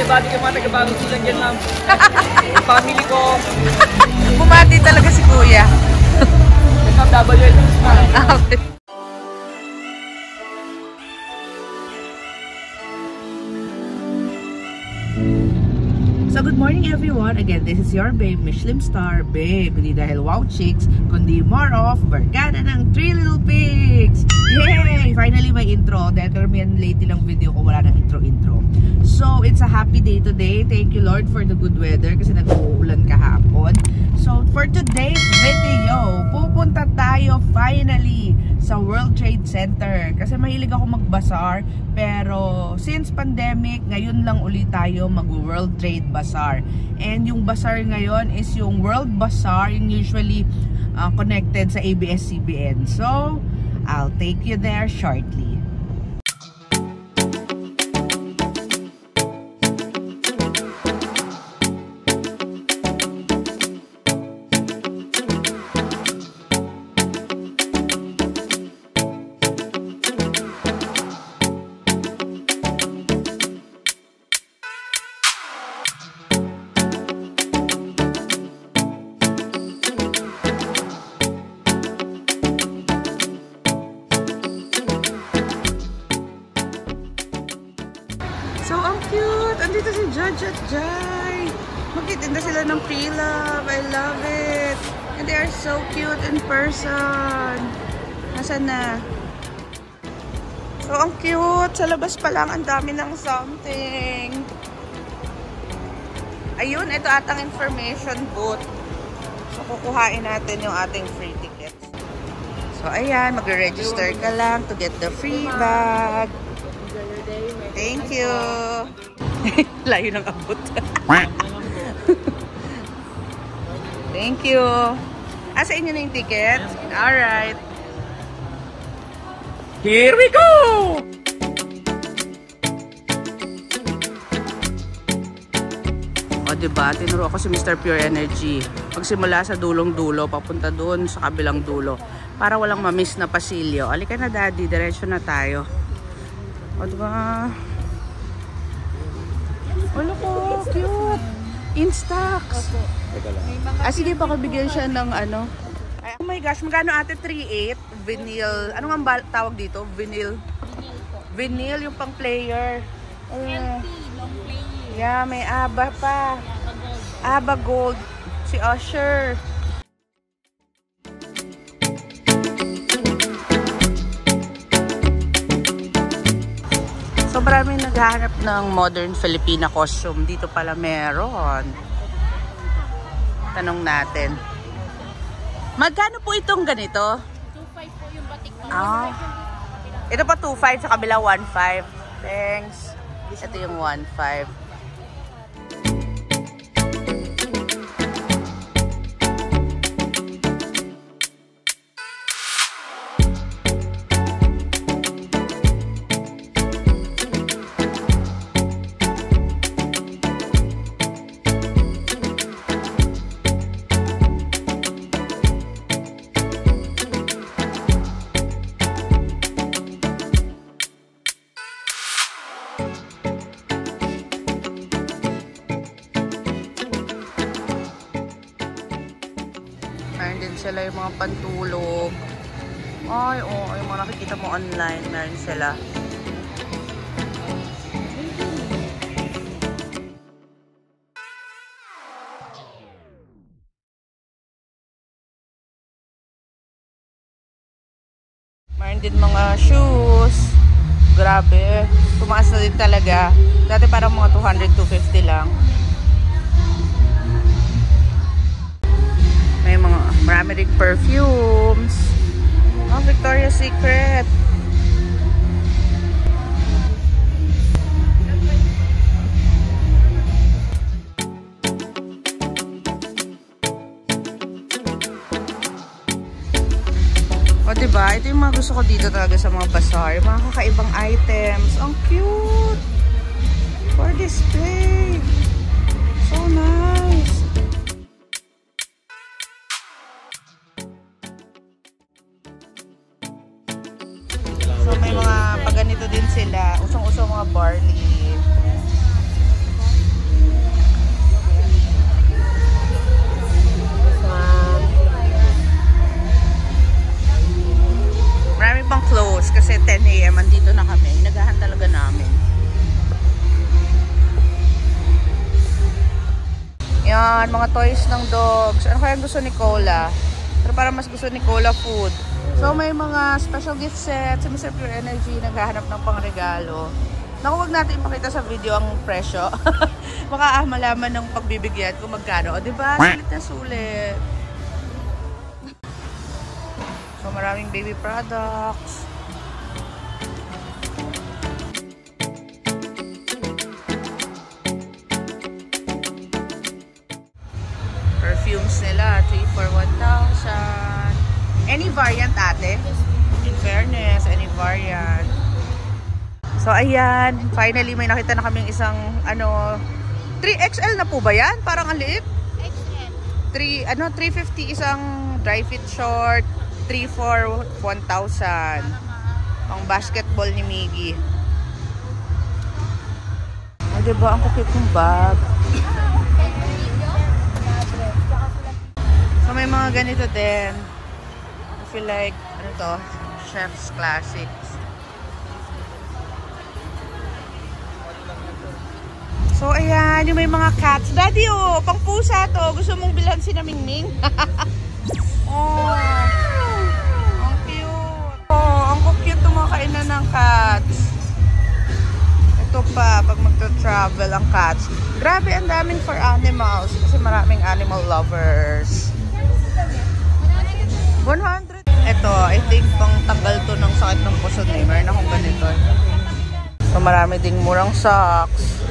Bati ka mga taga-bagong silang dyan, ma'am. Family ko. Bumati talaga si Kuya. Ma'am, WL. So good morning everyone. Again, this is your babe, Michelin Star. Babe, hindi dahil wow chicks, kundi more of barkada ng Three Little Pigs. Yay! Finally may intro. Determined late lang video ko, wala nang intro. So it's a happy day today. Thank you Lord for the good weather kasi nag-uulan kahapon. So for today's video, pupunta tayo finally sa World Trade Center. Kasi mahilig ako mag-bazaar, pero since pandemic, ngayon lang ulit tayo mag-World Trade Bazaar. And yung bazaar ngayon is yung World Bazaar, yung usually connected sa ABS-CBN. So, I'll take you there shortly. So, ang cute! Andito si Judge at Jai! Magtitinda sila ng pre-love. I love it! And they are so cute in person. Nasaan na? So, ang cute! Sa labas pa lang, ang dami ng something. Ayun, ito atang information booth. So, kukuhain natin yung ating free tickets. So, ayan, magre-register ka lang to get the free bag. Thank you. Layo ng abot. Thank you. Sa inyo na yung ticket? Alright. Here we go! O diba, tinuro ako si Mr. Pure Energy. Magsimula sa dulong-dulo, papunta doon sa kabilang dulo. Para walang mamiss na pasilyo. Alika na daddy, diretso na tayo. O diba? Wala ko, cute. Instax. Sige, pakabigyan siya ng ano. Oh my gosh, magkano ate? 3.8 vinyl. Ano nga tawag dito? Vinyl. Vinyl yung pang player. Long player. Yeah, may ABBA pa. ABBA Gold. Si Usher. So maraming naghahanap ng modern Filipina costume. Dito pala meron. Tanong natin. Magkano po itong ganito? 2.5 po yung batik pa. Ito pa 2.5 sa kabila 1.5. Thanks. Ito yung 1.5. Meron din sila yung mga pantulog. Ay, oo. Yung mga nakikita mo online, meron sila. Meron din mga shoes. Grabe. Tumaas na din talaga. Dati parang mga 200-250 lang. May mga marami ring perfumes. Oh, Victoria's Secret. O diba? Ito yung mga gusto ko dito talaga sa mga bazaar. Mga kakaibang items. Ang cute! For display. So nice. So may mga pagganito din sila. Usong-usong mga barley. Ayan, mga toys ng dogs. Ano kaya gusto ni Cola? Pero para mas gusto ni Cola food. So may mga special gift set. Si Mr. Pure Energy naghahanap ng pangregalo. Naku, wag natin ipakita sa video ang presyo. Baka malaman ng pagbibigyan kung magkano. O diba? Sulit na sulit. So maraming baby products. Perfumes nila, 3 for 1,000. Any variant, ate? In fairness, any variant. So ayan, finally may nakita na kaming isang 3XL na po ba yan? Parang ang liit. XL. 350 isang dry fit short, 3 for 1,000. Pang basketball ni Miggy. Oh, diba? Ang kukit ng bag. So may mga ganito din. I feel like, ano to? Chef's Classics. So ayan, yung may mga cats. Daddy, oh, pang pusa to. Gusto mong bilhan si na Mingming? Oh, ang cute. Oh, ang cute itong mga kainan ng cats. Ito pa, pag magta-travel ang cats. Grabe, ang daming for animals. Kasi maraming animal lovers. 100. Ito, I think pang tanggal to ng sakit ng puso na. Meron akong ganito. So marami ding murang socks.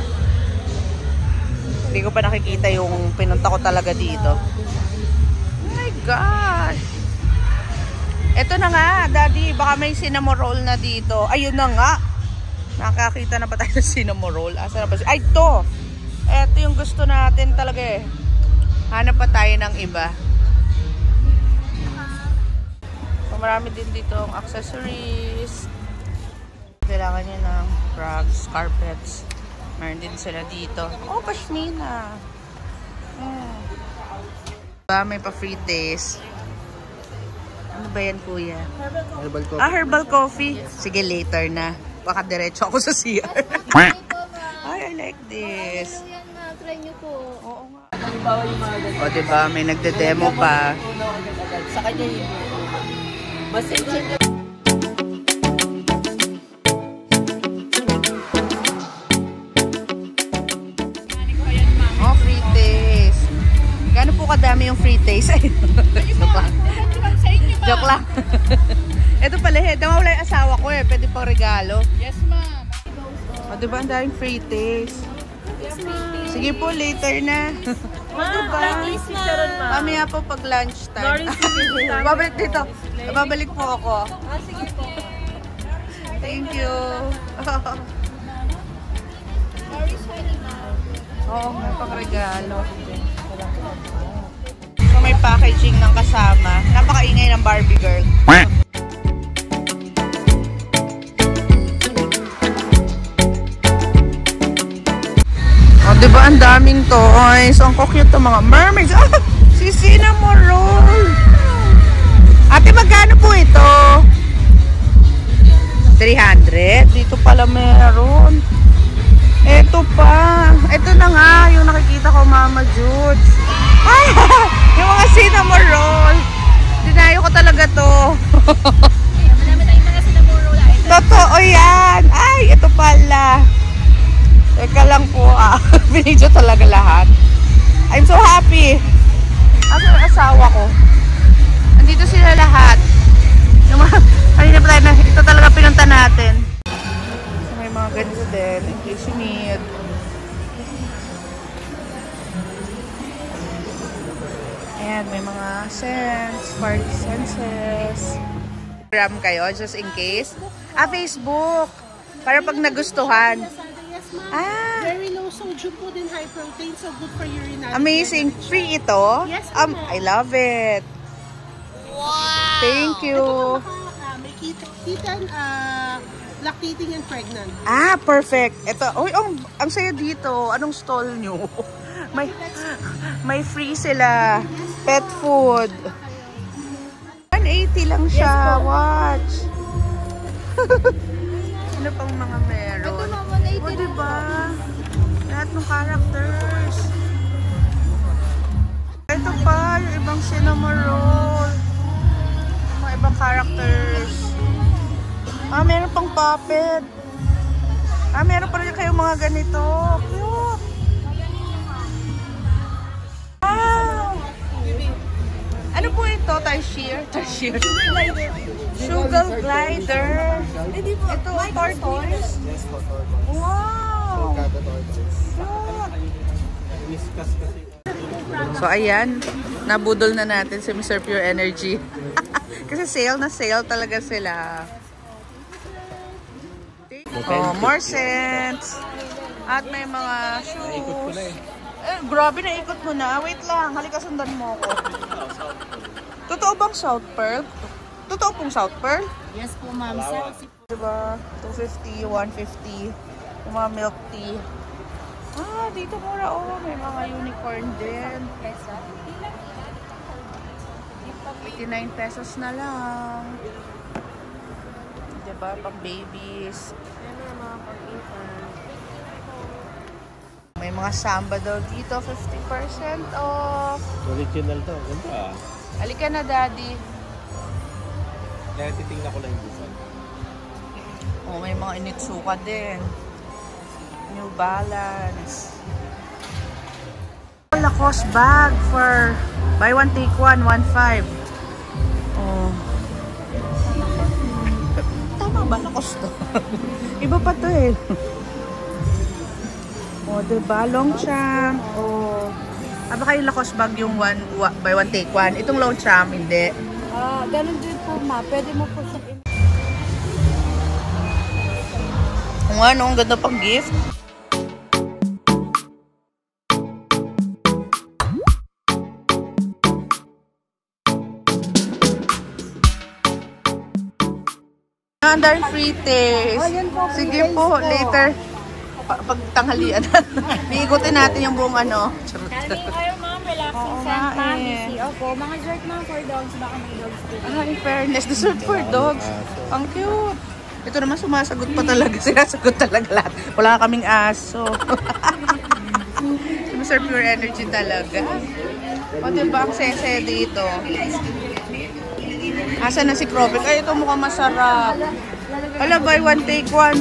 Hindi ko pa nakikita yung pinunta ko talaga dito. Oh my God! Ito na nga, Daddy. Baka may cinnamon roll na dito. Ayun na nga. Nakakita na ba tayo ng cinnamon roll? Asa na ba? Ay, ito! Ito yung gusto natin talaga eh. Hanap pa tayo ng iba. So, marami din dito ang accessories. Kailangan nyo ng rugs, carpets. Meron din sila dito. Oh, pashmina. May pa free taste. Ano ba yan, kuya? Herbal coffee. Herbal coffee. Sige, later na. Baka diretso ako sa CR. Ay, I like this. Try nyo po. Oo nga. Halimbawa yung mga ganito. O, diba? May nagde-demo pa. Sa kanya yun. Basta yun. Oh, free taste. Gano'n po kadami yung free taste? Joke lang. Ito pala, nawawala yung asawa ko eh. Pwede pang regalo. Yes, ma'am. O, diba ang daming free taste? Yes, ma'am. Sige po, later na. O, diba? Mamaya po pag lunchtime. Babalik dito. Babalik po ako. Sige po. Thank you. Very shiny, ma'am. Oo, may pang regalo. So, may packaging ng kasama. Napakaingay ng Barbie girl. Oh, diba ang daming toys? Ang cute ng mga mermaids. Ah, si Cinnamon Roll. Ate, magkano po ito? 300? Dito pala meron. Ito pa. Ito na nga, yung nakikita ko, Mama Judes. Ay, yung mga cinnamon roll. Dinayo ko talaga to. Madami tayong mga cinnamon items. Totoo yan. Ay, ito pala. Teka lang po Binidyo talaga lahat. I'm so happy. Asa yung asawa ko? Andito sila lahat. Yung mga, kanina pa tayo na, ito talaga pinunta natin. So, may mga ganito din. In case you need. Ayan, may mga scents, party senses. Program kayo, just in case. Facebook. Para pag nagustuhan. Yes, ma'am. Very low sodium po din, high protein, so good for urinary. Amazing. Free ito? Yes, I love it. Wow! Thank you. May kitten, lactating and pregnant. Perfect. Ito, ang saya dito. Anong stall nyo? May free sila. Pet food. 180 lang siya. Watch. Ano pang mga meron? Ito na, 180 diba? Lahat ng characters. cinnamon roll. Mga ibang characters. Ah, meron pang puppet. Ah, meron pa rin kayong mga ganito. Cute. Wow. Ano po ito? Tarsier? Sugar glider. Ito, tortoise. Wow. So, ayan. Nabudol na natin si Mr. Pure Energy. Kasi sale na sale talaga sila. Oh, more scents. At may mga shoes. Grabe na ikot mo na. Wait lang. Halika, sundan mo ako. Totoo bang South Pearl? Totoo pong South Pearl? Yes po, ma'am. Diba? 250, 150. Yung mga milk tea. Ah, dito mura. Oh, may mga unicorn din. 89 pesos na lang. Diba? Pang babies. May mga samba daw dito. 50% off. Original to. Ganda ah. Halika na, Daddy. Kaya titingnan ko lang yung design. Oh, may mga Initsuka din. New Balance. Lacoste bag for buy one take one, 1.5. Oh. Tama ba Lacoste to? Iba pa to eh. Oh, diba? Longchamp. Oh. Baka yung Lacoste bag yung buy one take one. Itong Longchamp, hindi. Ganun din po, ma. Pwede mo po siya Kung ano, ang ganda pang gift. Ang daming free taste. Sige po, later. Pagtanghalian. Iikutin natin yung buong ano. Kanin kayo, ma'am. Relaxing scent, ma'am. Easy. Opo, mga dessert, ma'am, for dogs. Baka may dogs po. Ah, in fairness, dessert for dogs. Ang cute. Ito naman sumasagot pa talaga. Sinasagot talaga lahat. Wala kaming aso. Mr. Pure Energy talaga. O diba ang sese dito? Asa na si Cropek? Ay, ito mukhang masarap. Wala, buy one, take one.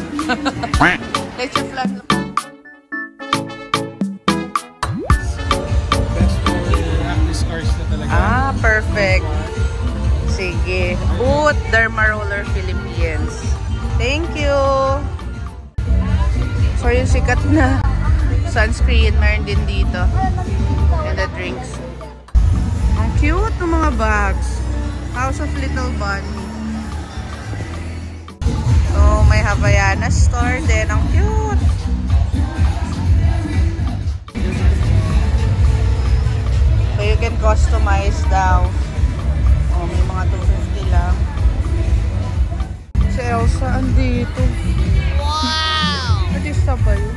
Let's your flan. Best for acne scars na talaga. Ah, perfect. Sige. Boot Derma Roller Philippines. Thank you. So, yung sikat na sunscreen, meron din dito. And the drinks. Ang cute ng mga bags. House of Little Bunny. So, may Havaiana store din. Ang cute. So, you can customize daw. Oh, may mga 250 lang. Si Elsa, andito. Wow! Artista ba yun?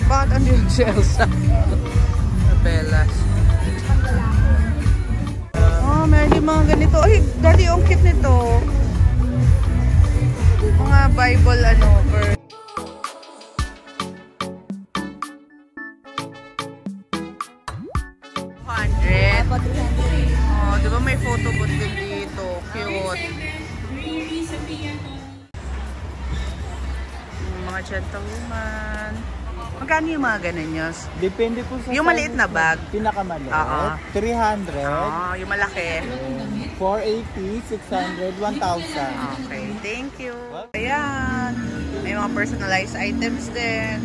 Bakit andito si Elsa? Bellas. Oh, meron din mga ganito. Ay, Daddy, ang cute nito. Mga Bible, ano, verse. Oh, di ba may photo booth din dito? Cute. Mga gentlewoman. Magkano yung mga ganun nyo? Depende po sa Yung maliit na bag. Pinakamaliit. Oo. 300. Oh, yung malaki. 480, 600, 1,000. Okay, thank you. Ayan. May mga personalized items din.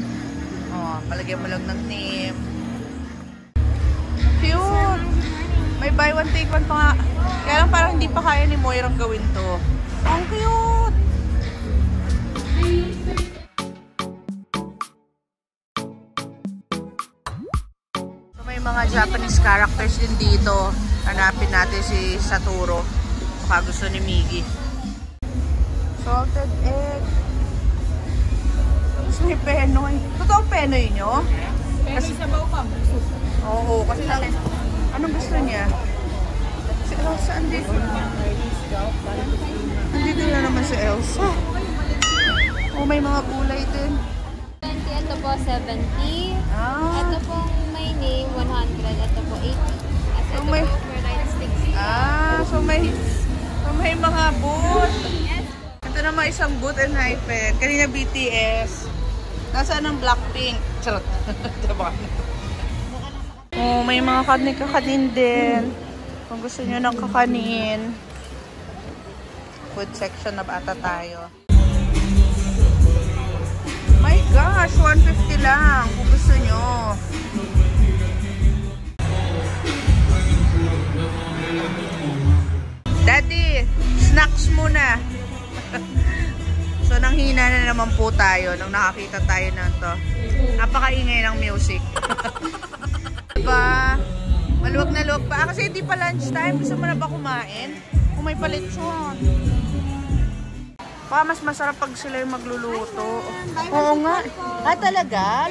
Oh, palagyan mo lang ng name. Cute! May buy one take one pa nga. Kaya lang parang hindi pa kaya ni Moirang gawin to. Ang cute! So, may mga Japanese characters din dito. Hanapin natin si Satoru. Baka gusto ni Miggy. Salted egg. Tapos may penoy. Totoo penoy nyo? Kasi sabaw pa. Oo, kasi lang. Anong gusto niya? Si Elsa, andito na. Andito na naman si Elsa. Oh, may mga gulay din. 20, ito po 70. Ah. Ito po may name 100. Ito po 80. At ito may- po for So may mga booth. Ito naman isang booth and hyphen. Kanina BTS. Nasaan ang Blackpink? Charot. Oh, may mga kakanin din. Kung gusto nyo ng kakanin. Food section na ata tayo. My gosh, 150 lang kung gusto nyo. Daddy, snacks muna. So, nanghina na naman po tayo nung nakakita tayo ng to. Napakaingay ng music. Diba? Maluwag na luwag pa. Kasi hindi pa lunchtime. Gusto mo na ba kumain? Kung may palitsyon. Baka mas masarap pag sila yung magluluto. Oo nga. Talaga?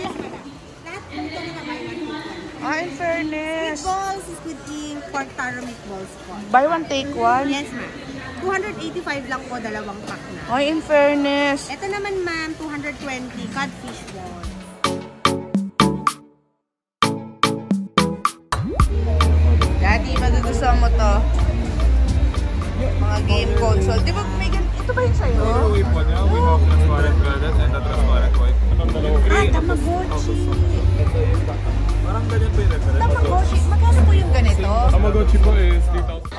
In fairness. Meatballs is with the pork taro meatballs po. Buy one, take one? Yes, ma'am. 285 lang po, dalawang pack na. In fairness. Ito naman, ma'am, 220 codfish ball. Daddy, magugustuhan mo to. Mga game console. Di ba may ganito? Ito ba yun sa'yo? We have transparent velvet and a transparent white. Tamagotchi. Parang ganyan po yung reference. Tamagotchi. Magkano po yung ganito? Tamagotchi po is 3,000.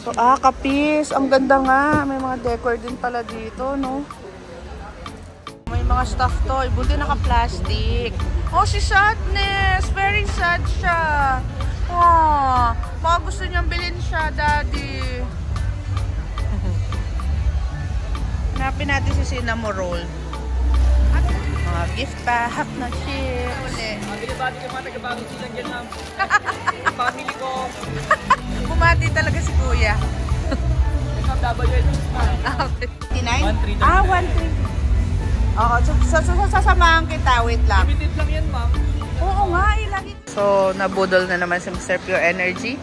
So, kapis. Ang ganda nga. May mga decor din pala dito, no? May mga stuff toy. Buti naka-plastic. Si Sadness. Very sad siya. Baka gusto niyang bilhin siya, Daddy. Hanapin natin si Cinnamon Roll. Mga gift pack na chips. Binibati ko mga taga-bago silang dyan lang. Yung family ko. Bumati talaga si Kuya. Okay. 59? 130. 130. Oo, sasamahan kita. Wait lang. Limited lang yan, ma'am. Oo nga, ilagay. So, nabudol na naman si Mr. Pure Energy.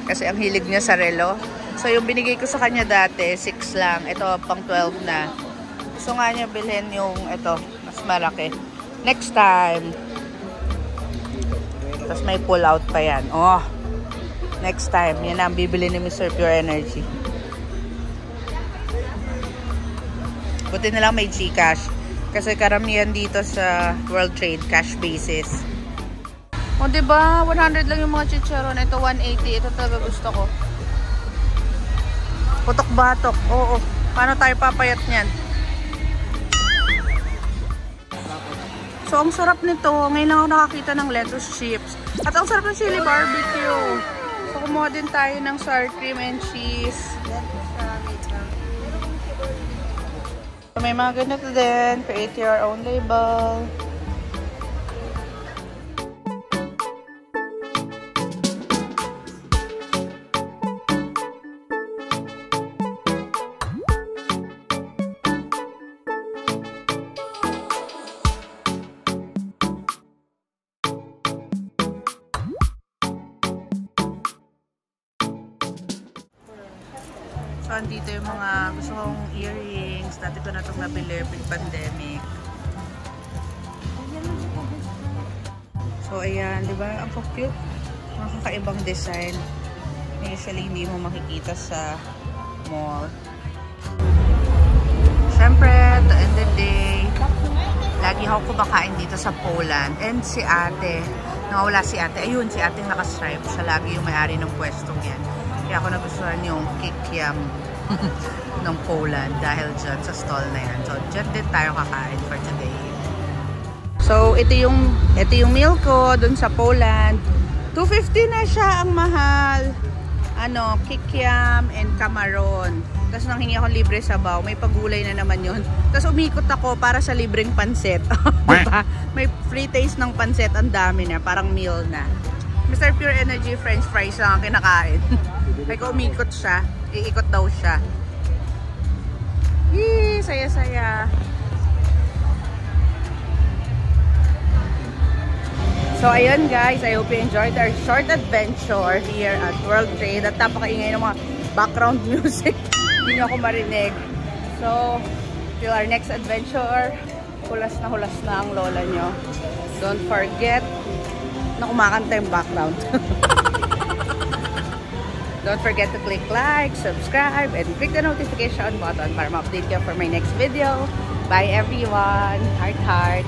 Kasi ang hilig niya sa relo. So, yung binigay ko sa kanya dati, 6 lang. Ito, pang 12 na. Gusto nga niya bilhin yung ito, mas malaki. Next time. Tapos may pull out pa yan. Next time. Yan ang bibili ni Mr. Pure Energy. Buti na lang may GCash. Kasi karamihan dito sa World Trade, cash basis. Diba? 100 lang yung mga chicharon. Ito, 180. Ito talaga gusto ko. Putok-batok. Oo. Paano tayo papayat niyan? So, ang sarap nito. Ngayon lang ako nakakita ng lettuce chips. At ang sarap ng chili barbecue. So, kumuha din tayo ng sour cream and cheese. So, may mga ganito din. Create your own label. So, andito yung mga gusto kong earrings. Dati ko na itong nabili pre-pandemic. So, ayan. Diba? Ang cute. Mga kakaibang design. Usually, hindi mo makikita sa mall. Siyempre, at the end of the day, lagi ako kumakain dito sa Poland. And si ate, nawawala si ate. Ayun, si ate naka-stripe. Siya lagi yung may-ari ng pwestong yan. Kaya ako nagustuhan yung kikiam ng Poland dahil dyan sa stall na yan. So, dyan din tayo kakain for today. So, ito yung meal ko dun sa Poland. 250 na siya, ang mahal. Kikiam and camaron. Tapos nang hingi ako libre sabaw, may pagulay na naman yun. Tapos umikot ako para sa libreng pansit. Diba? May free taste ng pansit, ang dami na, parang meal na. Mr. Pure Energy French fries lang ang kinakain. May umikot siya, iikot daw siya. Yee, saya-saya. So, ayun guys, I hope you enjoyed our short adventure here at World Trade. At napakaingay ng mga background music. Hindi nyo ako marinig. So, till our next adventure, hulas na ang lola nyo. Don't forget na kumakanta yung background. Don't forget to click like, subscribe, and click the notification button para ma-update you for my next video. Bye everyone. Heart, heart.